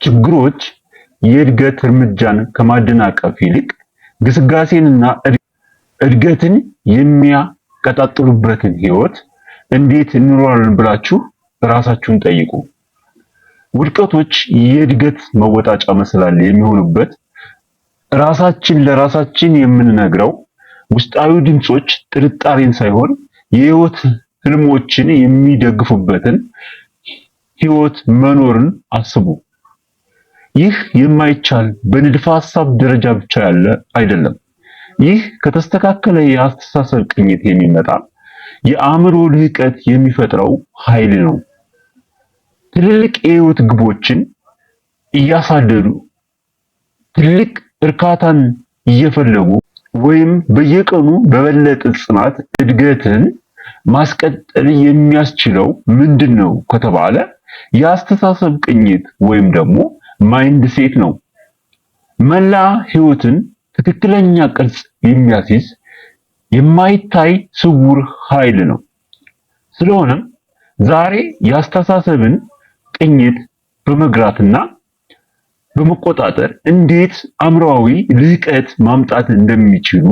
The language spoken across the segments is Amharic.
ችግሮች የእድገት እርምጃን ከማደናቀፍ ይልቅ ግስጋሴንና እድገትን የሚያቀጣጥሉበትን ህይወት እንዴት እንኖራለን ብላችሁ ራሳችሁን ጠይቁ። ውድቀቶች የእድገት መወጣጫ መሰላል የሚሆኑበት ራሳችን ለራሳችን የምንነግረው ውስጣዊ ድምጾች ጥርጣሬን ሳይሆን የህይወት ህልሞችን የሚደግፉበትን ህይወት መኖርን አስቡ። ይህ የማይቻል በንድፈ ሐሳብ ደረጃ ብቻ ያለ አይደለም። ይህ ከተስተካከለ የአስተሳሰብ ቅኝት የሚመጣ የአእምሮ ልህቀት የሚፈጥረው ኃይል ነው። ትልልቅ የህይወት ግቦችን እያሳደዱ ትልቅ እርካታን እየፈለጉ ወይም በየቀኑ በበለጠ ጽናት እድገትን ማስቀጠል የሚያስችለው ምንድነው ከተባለ የአስተሳሰብ ቅኝት ወይም ደግሞ ማይንድ ሴት ነው። መላ ህይወትን ትክክለኛ ቅርጽ የሚያስይዝ የማይታይ ስውር ኃይል ነው። ስለሆነም ዛሬ የአስተሳሰብን ቅኝት በመግራትና በመቆጣጠር እንዴት አእምሮአዊ ልህቀት ማምጣት እንደሚችሉ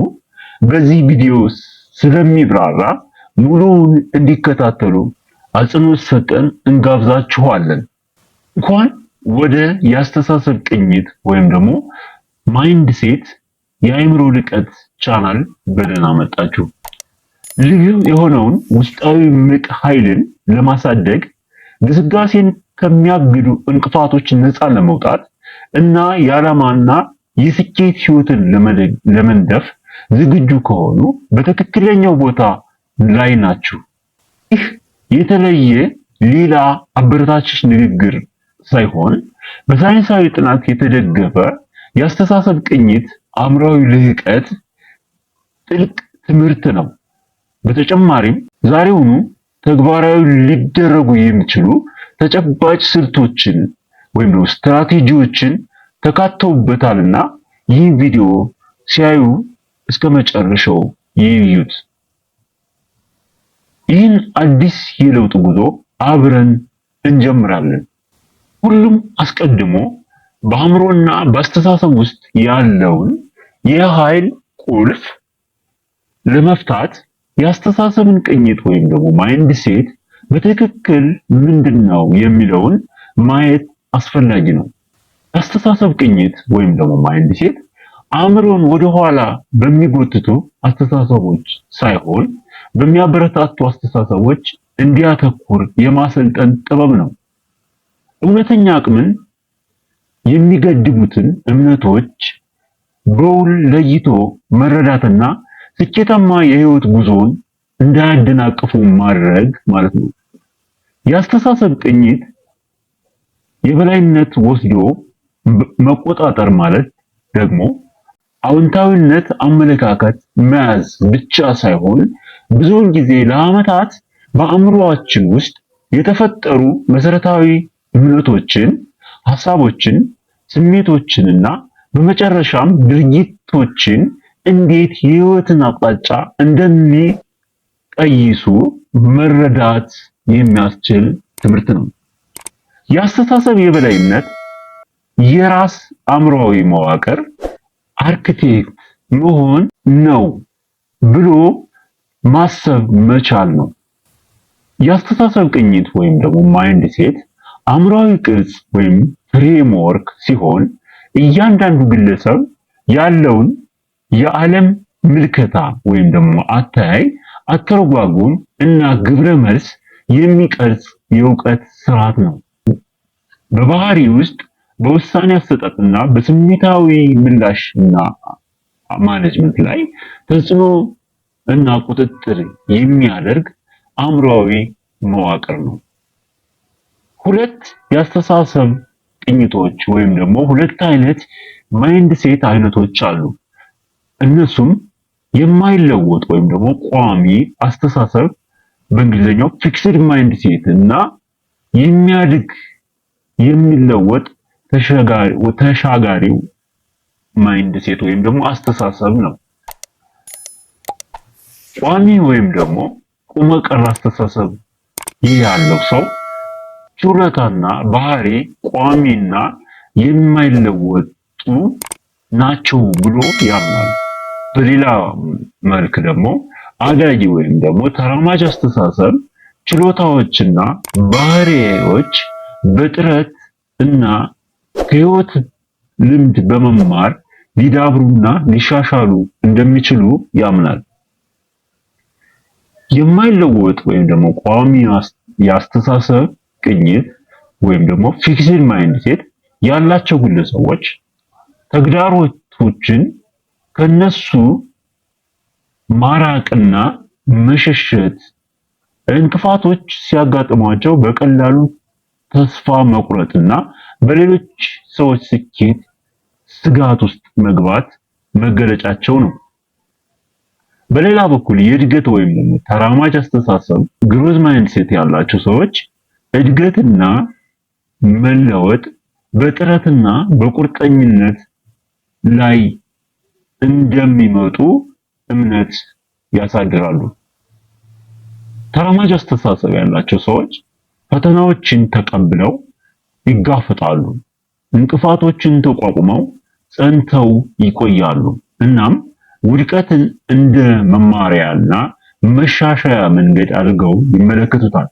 በዚህ ቪዲዮ ስለሚብራራ ሙሉውን እንዲከታተሉ አጽንኦት ሰጠን እንጋብዛችኋለን። እንኳን ወደ የአስተሳሰብ ቅኝት ወይም ደግሞ ማይንድ ሴት የአእምሮ ልህቀት ቻናል በደህና መጣችሁ። ልዩ የሆነውን ውስጣዊ ምቅ ኃይልን ለማሳደግ ግስጋሴን ከሚያግዱ እንቅፋቶች ነፃ ለመውጣት እና የዓላማና የስኬት ህይወትን ለመንደፍ ዝግጁ ከሆኑ በትክክለኛው ቦታ ላይ ናችሁ። ይህ የተለየ ሌላ አበረታች ንግግር ሳይሆን በሳይንሳዊ ጥናት የተደገፈ የአስተሳሰብ ቅኝት አእምሮአዊ ልህቀት ጥልቅ ትምህርት ነው። በተጨማሪም ዛሬውኑ ተግባራዊ ሊደረጉ የሚችሉ ተጨባጭ ስልቶችን ወይም ስትራቴጂዎችን ተካተውበታልና ይህ ቪዲዮ ሲያዩ እስከ መጨረሻው ይዩት። ይህን አዲስ የለውጥ ጉዞ አብረን እንጀምራለን። ሁሉም አስቀድሞ በአእምሮና በአስተሳሰብ ውስጥ ያለውን የኃይል ቁልፍ ለመፍታት የአስተሳሰብን ቅኝት ወይም ደግሞ ማይንድ ሴት በትክክል ምንድነው የሚለውን ማየት አስፈላጊ ነው። የአስተሳሰብ ቅኝት ወይም ደግሞ ማይንድ ሴት አእምሮን ወደ ኋላ በሚጎትቱ አስተሳሰቦች ሳይሆን በሚያበረታቱ አስተሳሰቦች እንዲያተኩር የማሰልጠን ጥበብ ነው። እውነተኛ አቅምን የሚገድቡትን እምነቶች በውል ለይቶ መረዳትና ስኬታማ የህይወት ጉዞን እንዳያደናቅፉ ማድረግ ማለት ነው። የአስተሳሰብ ቅኝት የበላይነት ወስዶ መቆጣጠር ማለት ደግሞ አዎንታዊነት አመለካከት መያዝ ብቻ ሳይሆን ብዙውን ጊዜ ለዓመታት በአእምሮአችን ውስጥ የተፈጠሩ መሰረታዊ እምነቶችን፣ ሐሳቦችን፣ ስሜቶችንና በመጨረሻም ድርጊቶችን እንዴት የህይወትን አቅጣጫ እንደሚቀይሱ መረዳት የሚያስችል ትምህርት ነው። የአስተሳሰብ የበላይነት የራስ አእምሮአዊ መዋቅር አርክቴክት መሆን ነው ብሎ ማሰብ መቻል ነው። የአስተሳሰብ ቅኝት ወይም ደግሞ ማይንድ ሴት አእምሮአዊ ቅርጽ ወይም ፍሬምወርክ ሲሆን እያንዳንዱ ግለሰብ ያለውን የዓለም ምልከታ ወይም ደግሞ አተያይ፣ አተረጓጎም እና ግብረ መልስ የሚቀርጽ የእውቀት ስርዓት ነው። በባህሪ ውስጥ በውሳኔ አሰጣጥና በስሜታዊ ምላሽና ማኔጅመንት ላይ ተጽዕኖ እና ቁጥጥር የሚያደርግ አእምሮአዊ መዋቅር ነው። ሁለት የአስተሳሰብ ቅኝቶች ወይም ደግሞ ሁለት አይነት ማይንድ ሴት አይነቶች አሉ። እነሱም የማይለወጥ ወይም ደግሞ ቋሚ አስተሳሰብ በእንግሊዝኛው ፊክስድ ማይንድ ሴት እና የሚያድግ የሚለወጥ ተሻጋሪው ማይንድ ሴት ወይም ደግሞ አስተሳሰብ ነው። ቋሚ ወይም ደግሞ ቁመ ቀር አስተሳሰብ ያለው ሰው ችሎታና ባህሪ ቋሚና የማይለወጡ ናቸው ብሎ ያምናል። በሌላ መልክ ደግሞ አዳጊ ወይም ደግሞ ተራማጅ አስተሳሰብ ችሎታዎችና ባህሪዎች በጥረት እና ከህይወት ልምድ በመማር ሊዳብሩና ሊሻሻሉ እንደሚችሉ ያምናል። የማይለወጥ ወይም ደግሞ ቋሚ የአስተሳሰብ ቅኝት ወይም ደግሞ ፊክስድ ማይንድሴት ያላቸው ግለሰቦች ተግዳሮቶችን ከነሱ ማራቅና መሸሸት፣ እንቅፋቶች ሲያጋጥሟቸው በቀላሉ ተስፋ መቁረጥና በሌሎች ሰዎች ስኬት ስጋት ውስጥ መግባት መገለጫቸው ነው። በሌላ በኩል የእድገት ወይም ደግሞ ተራማጅ አስተሳሰብ ግሮዝ ማይንድሴት ያላቸው ሰዎች እድገትና መለወጥ በጥረትና በቁርጠኝነት ላይ እንደሚመጡ እምነት ያሳድራሉ። ተራማጅ አስተሳሰብ ያላቸው ሰዎች ፈተናዎችን ተቀብለው ይጋፈጣሉ፣ እንቅፋቶችን ተቋቁመው ጸንተው ይቆያሉ። እናም ውድቀትን እንደ መማሪያና መሻሻያ መንገድ አድርገው ይመለከቱታል።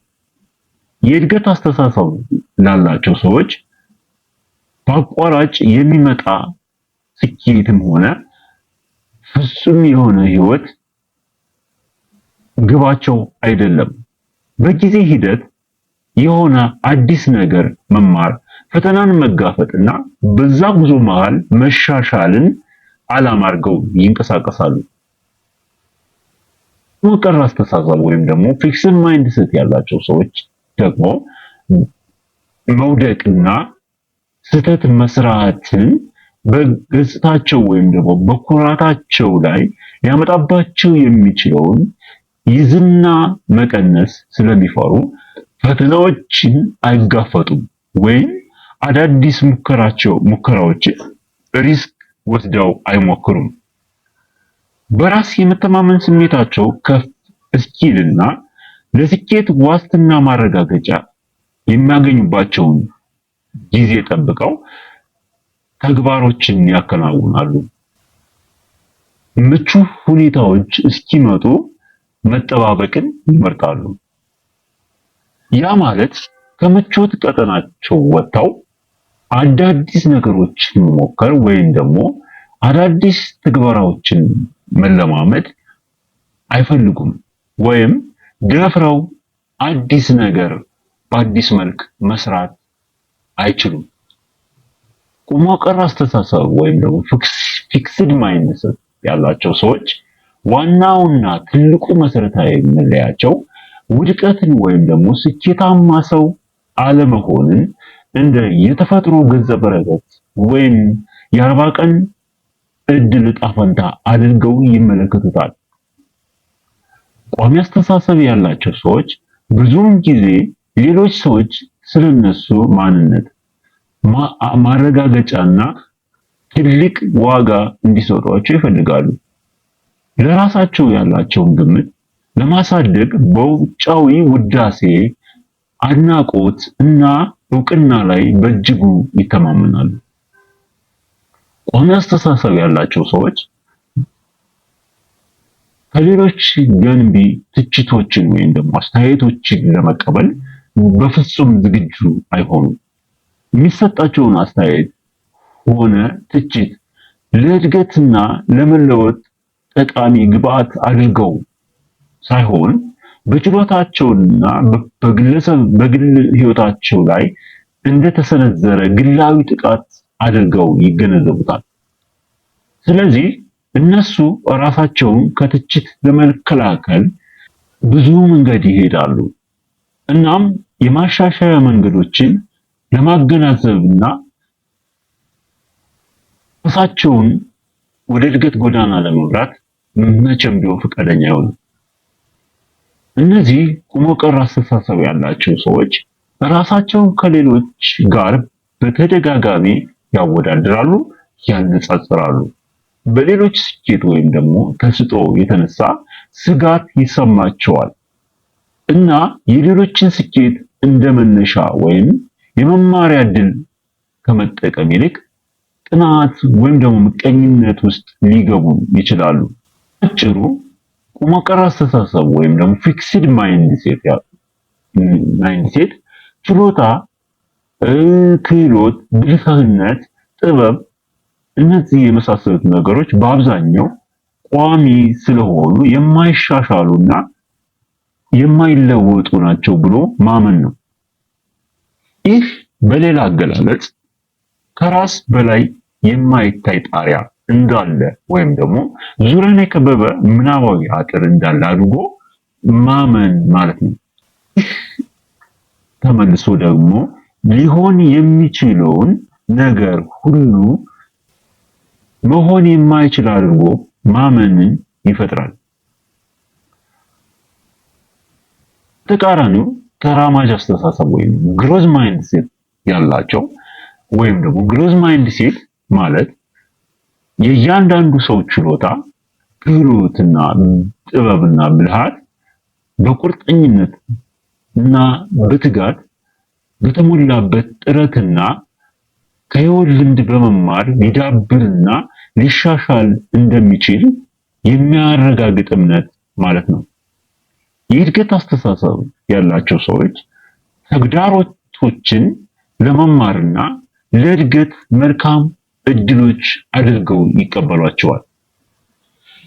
የእድገት አስተሳሰብ ላላቸው ሰዎች በአቋራጭ የሚመጣ ስኬትም ሆነ ፍጹም የሆነ ህይወት ግባቸው አይደለም። በጊዜ ሂደት የሆነ አዲስ ነገር መማር፣ ፈተናን መጋፈጥና በዛ ጉዞ መሃል መሻሻልን ዓላማ አድርገው ይንቀሳቀሳሉ። ሙቀር አስተሳሰብ ወይም ደግሞ ፊክስድ ማይንድሴት ያላቸው ሰዎች ደግሞ መውደቅና ስህተት መስራትን በገጽታቸው ወይም ደግሞ በኩራታቸው ላይ ሊያመጣባቸው የሚችለውን ይዝና መቀነስ ስለሚፈሩ ፈተናዎችን አይጋፈጡም ወይም አዳዲስ ሙከራዎችን ሪስክ ወስደው አይሞክሩም። በራስ የመተማመን ስሜታቸው ከፍ እስኪልና ለስኬት ዋስትና ማረጋገጫ የሚያገኙባቸውን ጊዜ ጠብቀው ተግባሮችን ያከናውናሉ። ምቹ ሁኔታዎች እስኪመጡ መጠባበቅን ይመርጣሉ። ያ ማለት ከምቾት ቀጠናቸው ወጥተው አዳዲስ ነገሮችን መሞከር ወይም ደግሞ አዳዲስ ትግበራዎችን መለማመድ አይፈልጉም፣ ወይም ደፍረው አዲስ ነገር በአዲስ መልክ መስራት አይችሉም። ቆሞ ቀር አስተሳሰብ ወይም ደግሞ ፊክስድ ማይንድሴት ያላቸው ሰዎች ዋናውና ትልቁ መሰረታዊ መለያቸው ውድቀትን ወይም ደግሞ ስኬታማ ሰው አለመሆንን እንደ የተፈጥሮ ገጸ በረከት ወይም የ40 ቀን እድል ዕጣ ፈንታ አድርገው ይመለከቱታል። ቋሚ አስተሳሰብ ያላቸው ሰዎች ብዙውን ጊዜ ሌሎች ሰዎች ስለነሱ ማንነት ማረጋገጫና ትልቅ ዋጋ እንዲሰጧቸው ይፈልጋሉ። ለራሳቸው ያላቸውን ግምት ለማሳደግ በውጫዊ ውዳሴ፣ አድናቆት እና እውቅና ላይ በእጅጉ ይተማመናሉ። ቋሚ አስተሳሰብ ያላቸው ሰዎች ከሌሎች ገንቢ ትችቶችን ወይም ደግሞ አስተያየቶችን ለመቀበል በፍጹም ዝግጁ አይሆኑም። የሚሰጣቸውን አስተያየት ሆነ ትችት ለእድገትና ለመለወጥ ጠቃሚ ግብአት አድርገው ሳይሆን በችሎታቸውና በግል ህይወታቸው ላይ እንደተሰነዘረ ግላዊ ጥቃት አድርገው ይገነዘቡታል። ስለዚህ እነሱ ራሳቸውን ከትችት ለመከላከል ብዙ መንገድ ይሄዳሉ። እናም የማሻሻያ መንገዶችን ለማገናዘብና ራሳቸውን ወደ እድገት ጎዳና ለመምራት መቼም ቢሆን ፈቃደኛ አይሆኑም። እነዚህ ቆሞ ቀር አስተሳሰብ ያላቸው ሰዎች ራሳቸውን ከሌሎች ጋር በተደጋጋሚ ያወዳድራሉ፣ ያነጻጽራሉ። በሌሎች ስኬት ወይም ደግሞ ተስጦ የተነሳ ስጋት ይሰማቸዋል እና የሌሎችን ስኬት እንደ መነሻ ወይም የመማሪያ ድል ከመጠቀም ይልቅ ቅናት ወይም ደግሞ ምቀኝነት ውስጥ ሊገቡ ይችላሉ። አጭሩ ቁሞ ቀር አስተሳሰብ ወይም ደግሞ ፊክስድ ማይንድሴት ችሎታ፣ ክህሎት፣ ብልህነት፣ ጥበብ እነዚህ የመሳሰሉት ነገሮች በአብዛኛው ቋሚ ስለሆኑ የማይሻሻሉና የማይለወጡ ናቸው ብሎ ማመን ነው። ይህ በሌላ አገላለጽ ከራስ በላይ የማይታይ ጣሪያ እንዳለ ወይም ደግሞ ዙሪያን የከበበ ምናባዊ አጥር እንዳለ አድርጎ ማመን ማለት ነው። ይህ ተመልሶ ደግሞ ሊሆን የሚችለውን ነገር ሁሉ መሆን የማይችል አድርጎ ማመንን ይፈጥራል። ተቃራኒው ተራማጅ አስተሳሰብ ወይም ግሮዝ ማይንድሴት ያላቸው ወይም ደግሞ ግሮዝ ማይንድሴት ማለት የእያንዳንዱ ሰው ችሎታ፣ ክህሎትና ጥበብና ብልሃት በቁርጠኝነት እና በትጋት በተሞላበት ጥረትና ከህይወት ልምድ በመማር ሊዳብርና ሊሻሻል እንደሚችል የሚያረጋግጥ እምነት ማለት ነው። የእድገት አስተሳሰብ ያላቸው ሰዎች ተግዳሮቶችን ለመማርና ለእድገት መልካም እድሎች አድርገው ይቀበሏቸዋል።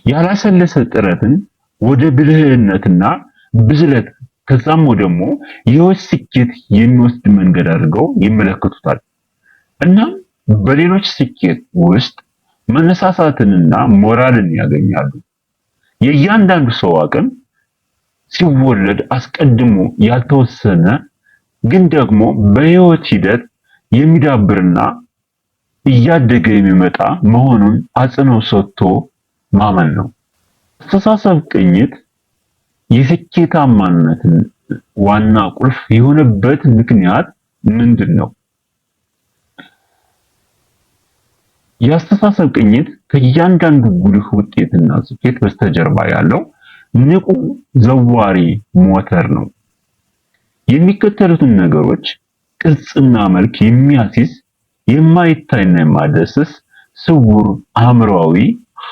ያላሰለሰ ጥረትን ወደ ብልህነትና ብስለት ከዛም ደግሞ የህይወት ስኬት የሚወስድ መንገድ አድርገው ይመለከቱታል። እናም በሌሎች ስኬት ውስጥ መነሳሳትንና ሞራልን ያገኛሉ። የእያንዳንዱ ሰው አቅም ሲወለድ አስቀድሞ ያልተወሰነ ግን ደግሞ በህይወት ሂደት የሚዳብርና እያደገ የሚመጣ መሆኑን አጽንኦት ሰጥቶ ማመን ነው። አስተሳሰብ ቅኝት የስኬታማነትን ዋና ቁልፍ የሆነበት ምክንያት ምንድን ነው? የአስተሳሰብ ቅኝት ከእያንዳንዱ ጉልህ ውጤትና ስኬት በስተጀርባ ያለው ንቁ ዘዋሪ ሞተር ነው። የሚከተሉትን ነገሮች ቅርጽና መልክ የሚያስይዝ የማይታይና የማይዳሰስ ስውር አእምሮአዊ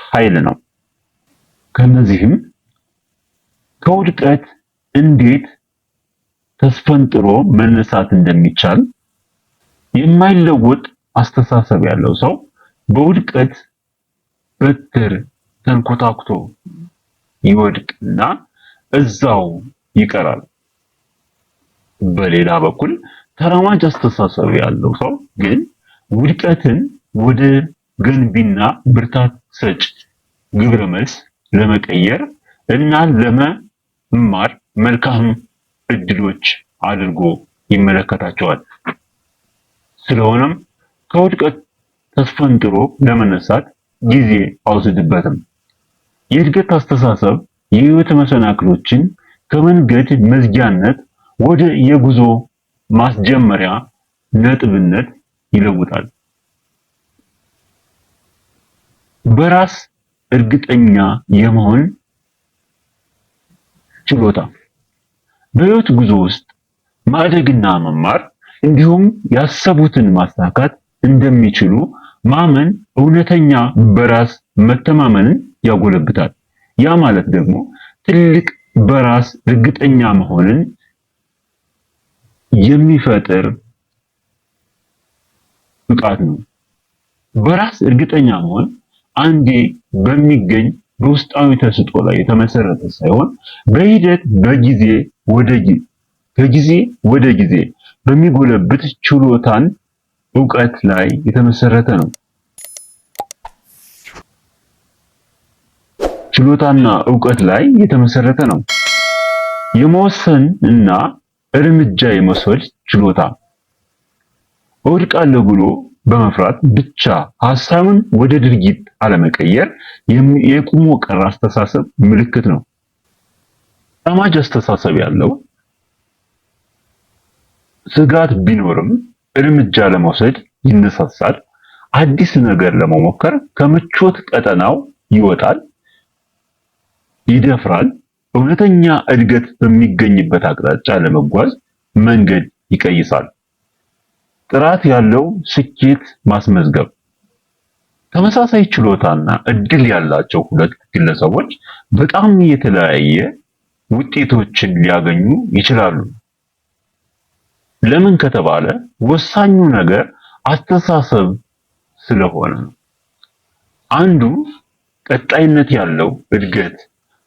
ኃይል ነው። ከነዚህም ከውድቀት እንዴት ተስፈንጥሮ መነሳት እንደሚቻል፣ የማይለወጥ አስተሳሰብ ያለው ሰው በውድቀት በትር ተንኮታኩቶ ይወድቅና እዛው ይቀራል። በሌላ በኩል ተራማጅ አስተሳሰብ ያለው ሰው ግን ውድቀትን ወደ ገንቢና ብርታት ሰጭ ግብረ መልስ ለመቀየር እና ለመማር መልካም እድሎች አድርጎ ይመለከታቸዋል። ስለሆነም ከውድቀት ተስፈንጥሮ ለመነሳት ጊዜ አውስድበትም። የእድገት አስተሳሰብ የህይወት መሰናክሎችን ከመንገድ መዝጊያነት ወደ የጉዞ ማስጀመሪያ ነጥብነት ይለውጣል። በራስ እርግጠኛ የመሆን ችሎታ በህይወት ጉዞ ውስጥ ማደግና መማር እንዲሁም ያሰቡትን ማሳካት እንደሚችሉ ማመን እውነተኛ በራስ መተማመንን ያጎለብታል። ያ ማለት ደግሞ ትልቅ በራስ እርግጠኛ መሆንን የሚፈጥር ብቃት ነው። በራስ እርግጠኛ መሆን አንዴ በሚገኝ በውስጣዊ ተሰጥኦ ላይ የተመሰረተ ሳይሆን በሂደት ከጊዜ ወደ ጊዜ በሚጎለብት ችሎታን እውቀት ላይ የተመሰረተ ነው። ችሎታና እውቀት ላይ የተመሰረተ ነው። የመወሰን እና እርምጃ የመውሰድ ችሎታ እወድቃለሁ ብሎ በመፍራት ብቻ ሐሳብን ወደ ድርጊት አለመቀየር የቁሞ ቀር አስተሳሰብ ምልክት ነው። ተራማጅ አስተሳሰብ ያለው ስጋት ቢኖርም እርምጃ ለመውሰድ ይነሳሳል። አዲስ ነገር ለመሞከር ከምቾት ቀጠናው ይወጣል፣ ይደፍራል። እውነተኛ እድገት በሚገኝበት አቅጣጫ ለመጓዝ መንገድ ይቀይሳል። ጥራት ያለው ስኬት ማስመዝገብ። ተመሳሳይ ችሎታና እድል ያላቸው ሁለት ግለሰቦች በጣም የተለያየ ውጤቶችን ሊያገኙ ይችላሉ። ለምን ከተባለ ወሳኙ ነገር አስተሳሰብ ስለሆነ ነው። አንዱ ቀጣይነት ያለው እድገት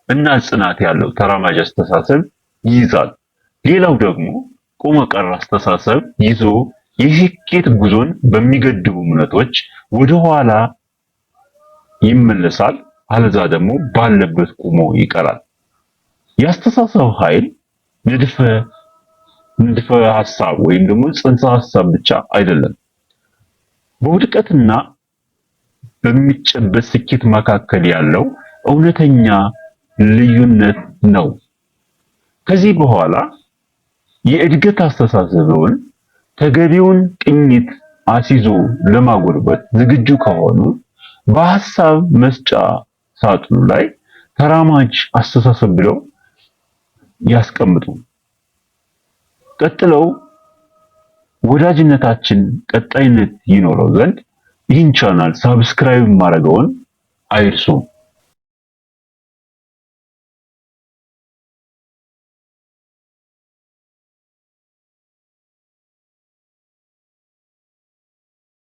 እና ጽናት ያለው ተራማጅ አስተሳሰብ ይይዛል። ሌላው ደግሞ ቆመ ቀር አስተሳሰብ ይዞ የስኬት ጉዞን በሚገድቡ እምነቶች ወደ ኋላ ይመለሳል፣ አለዛ ደግሞ ባለበት ቆሞ ይቀራል። የአስተሳሰብ ኃይል ንድፈ ሐሳብ ወይም ደግሞ ጽንሰ ሐሳብ ብቻ አይደለም። በውድቀትና በሚጨበጥ ስኬት መካከል ያለው እውነተኛ ልዩነት ነው። ከዚህ በኋላ የእድገት አስተሳሰብን ተገቢውን ቅኝት አስይዞ ለማጎልበት ዝግጁ ከሆኑ በሐሳብ መስጫ ሳጥኑ ላይ ተራማጅ አስተሳሰብ ብለው ያስቀምጡ። ቀጥለው ወዳጅነታችን ቀጣይነት ይኖረው ዘንድ ይህን ቻናል ሳብስክራይብ ማድረግዎን አይርሱ።